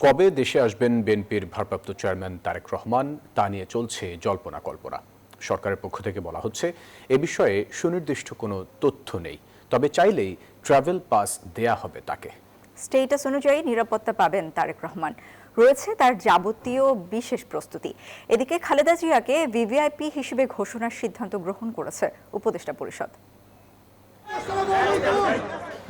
কবে দেশে আসবেন বিএনপির ভারপ্রাপ্ত চেয়ারম্যান তারেক রহমান তা নিয়ে চলছে জল্পনা কল্পনা। সরকারের পক্ষ থেকে বলা হচ্ছে এ বিষয়ে সুনির্দিষ্ট কোনো তথ্য নেই, তবে চাইলেই ট্রাভেল পাস দেয়া হবে তাকে। স্টেটাস অনুযায়ী নিরাপত্তা পাবেন তারেক রহমান, রয়েছে তার যাবতীয় বিশেষ প্রস্তুতি। এদিকে খালেদা জিয়াকে ভিভিআইপি হিসেবে ঘোষণার সিদ্ধান্ত গ্রহণ করেছে উপদেষ্টা পরিষদ।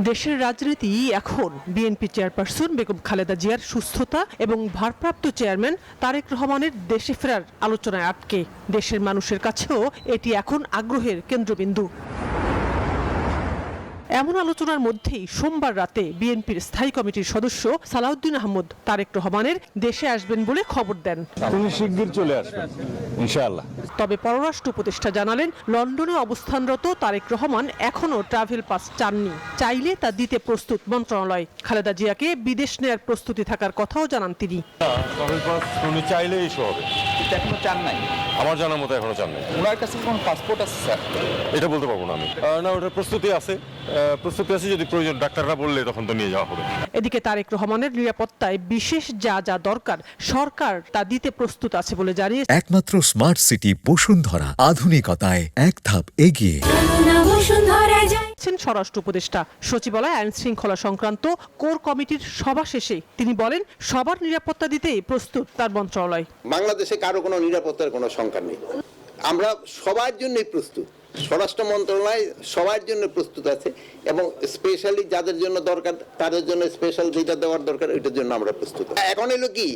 দেশের রাজনীতি এখন বিএনপি চেয়ারপারসন বেগম খালেদা জিয়ার সুস্থতা এবং ভারপ্রাপ্ত চেয়ারম্যান তারেক রহমানের দেশে ফেরার আলোচনায় আটকে। দেশের মানুষের কাছেও এটি এখন আগ্রহের কেন্দ্রবিন্দু। এমন আলোচনার মধ্যেই সোমবার রাতে বিএনপির স্থায়ী কমিটির সদস্য সালাউদ্দিন আহমদ তারেক রহমানের দেশে আসবেন বলে খবর দেন। তিনি শিগগির চলে আসবেন ইনশাআল্লাহ। তবে পররাষ্ট্র উপদেষ্টা জানালেন, লন্ডনে অবস্থানরত তারেক রহমান এখনও ট্রাভেল পাস চাননি, চাইলে তা দিতে প্রস্তুত মন্ত্রণালয়। খালেদা জিয়াকে বিদেশ নেয়ার প্রস্তুতি থাকার কথাও জানান তিনি। ট্রাভেল পাস উনি চাইলেই ইস্যু হবে। এখনো চান নাই? আমার জানার মতো এখনো চান নাই। ওনার কাছে কোন পাসপোর্ট আছে স্যার? এটা বলতে পারবো না আমি। না, ওটার প্রস্তুতি আছে, যদি প্রয়োজন ডাক্তাররা বললে তখন তো নিয়ে যাওয়া হবে। এদিকে তারেক রহমানের নিরাপত্তায় বিশেষ যা যা দরকার সরকার তা দিতে প্রস্তুত আছে বলে জানিয়েছে একমাত্র স্মার্ট সিটি বসুন্ধরা, আধুনিকতায় এক ধাপ এগিয়ে। স্বরাষ্ট্র উপদেষ্টা। সচিবালয় আইন শৃঙ্খলা সংক্রান্ত কোর কমিটির সভা শেষে তিনি বলেন, সবার নিরাপত্তা দিতে প্রস্তুত তার মন্ত্রণালয়। বাংলাদেশে কারো কোনো নিরাপত্তার কোনো শঙ্কা নেই, আমরা সবার জন্যই প্রস্তুত। স্বরাষ্ট্র মন্ত্রণালয় সবার জন্য প্রস্তুত আছে এবং স্পেশালি যাদের জন্য দরকার তাদের জন্য স্পেশাল যেটা দেওয়ার দরকার ওইটার জন্য আমরা প্রস্তুত। এখন এলো কি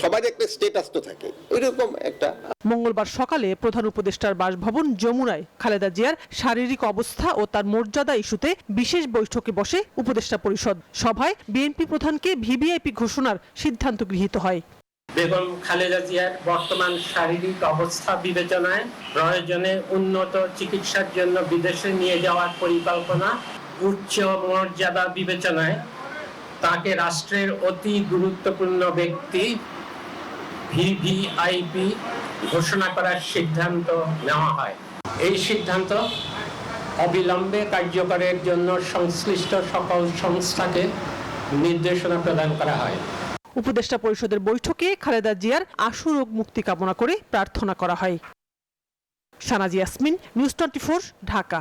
সবার একটা স্ট্যাটাস তো থাকে, ওইরকম একটা। মঙ্গলবার সকালে প্রধান উপদেষ্টার বাসভবন যমুনায় খালেদা জিয়ার শারীরিক অবস্থা ও তার মর্যাদা ইস্যুতে বিশেষ বৈঠকে বসে উপদেষ্টা পরিষদ। সভায় বিএনপি প্রধানকে ভিভিআইপি ঘোষণার সিদ্ধান্ত গৃহীত হয়। বেগম খালেদা জিয়ার বর্তমান শারীরিক অবস্থা বিবেচনায় প্রয়োজনে উন্নত চিকিৎসার জন্য বিদেশে নিয়ে যাওয়ার পরিকল্পনা, উচ্চ মর্যাদা বিবেচনায় তাকে রাষ্ট্রের অতি গুরুত্বপূর্ণ ব্যক্তি ভিভিআইপি ঘোষণা করার সিদ্ধান্ত নেওয়া হয়। এই সিদ্ধান্ত অবিলম্বে কার্যকরের জন্য সংশ্লিষ্ট সকল সংস্থাকে নির্দেশনা প্রদান করা হয়। উপদেষ্টা পরিষদের বৈঠকে খালেদা জিয়ার আশু রোগ মুক্তি কামনা করে প্রার্থনা করা হয়। শানাজি ইয়াসমিন, নিউজ 24, ঢাকা।